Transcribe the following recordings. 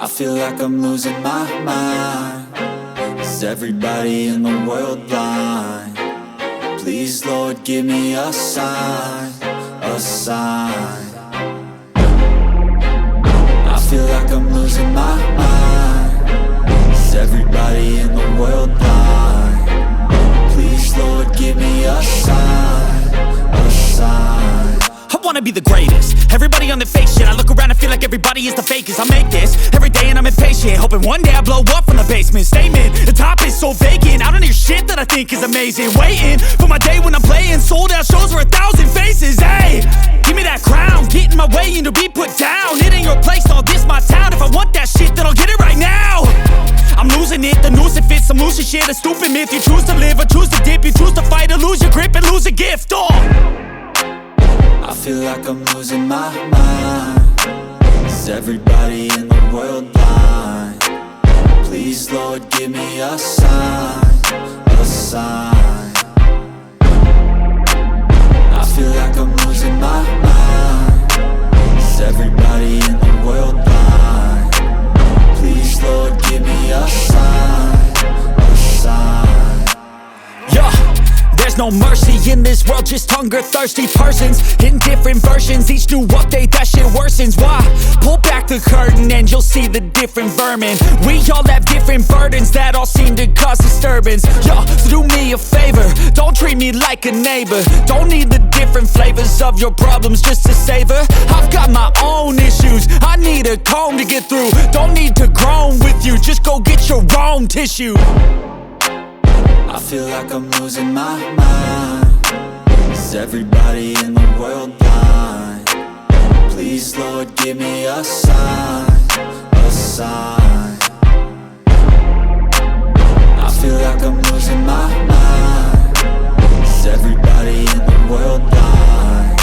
I feel like I'm losing my mind. Is everybody in the world blind? Please, Lord, give me a sign, a sign. I feel like I'm losing my mind. Is everybody in the world blind? Please, Lord, give me a sign, a sign. I wanna be the greatest. Everybody on the fake shit. I look around and feel like everybody is the fakest. I make this every day and I'm impatient, hoping one day I blow up from the basement. Statement, the top is so vacant. I don't hear shit that I think is amazing. Waiting for my day when I'm playing sold out shows for 1,000 faces. Hey, give me that crown, get in my way and to be put down. It ain't your place, all this my town. If I want that shit, then I'll get it right now. I'm losing it, the noose it fits. I'm losing shit, a stupid myth. You choose to live or choose to dip. You choose to fight or lose your grip and lose a gift. I feel like I'm losing my mind. Is everybody in the world blind? Please, Lord, give me a sign, a sign. I feel like I'm losing my mind. Is everybody in the world blind? Please, Lord, give me a sign, a sign. Yeah. There's no mercy in this world, just hunger-thirsty persons in different versions. Each new update, that shit worsens. Why? Pull back the curtain and you'll see the different vermin. We all have different burdens that all seem to cause disturbance. Yo, so do me a favor, don't treat me like a neighbor. Don't need the different flavors of your problems just to savor. I've got my own issues, I need a comb to get through. Don't need to groan with you, just go get your own tissue. I feel like I'm losing my mind. Is everybody in the world blind? Please, Lord, give me a sign, a sign. I feel like I'm losing my mind. Is everybody in the world blind?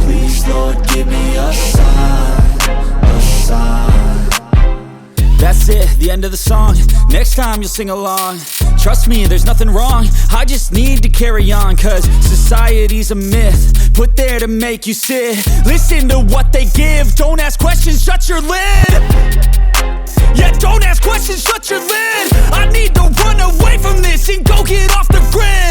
Please, Lord, give me a sign, a sign. That's it, the end of the song. Next time you'll sing along. Trust me, there's nothing wrong. I just need to carry on, cause society's a myth put there to make you sit. Listen to what they give. Don't ask questions, shut your lid. Yeah, don't ask questions, shut your lid. I need to run away from this and go get off the grid.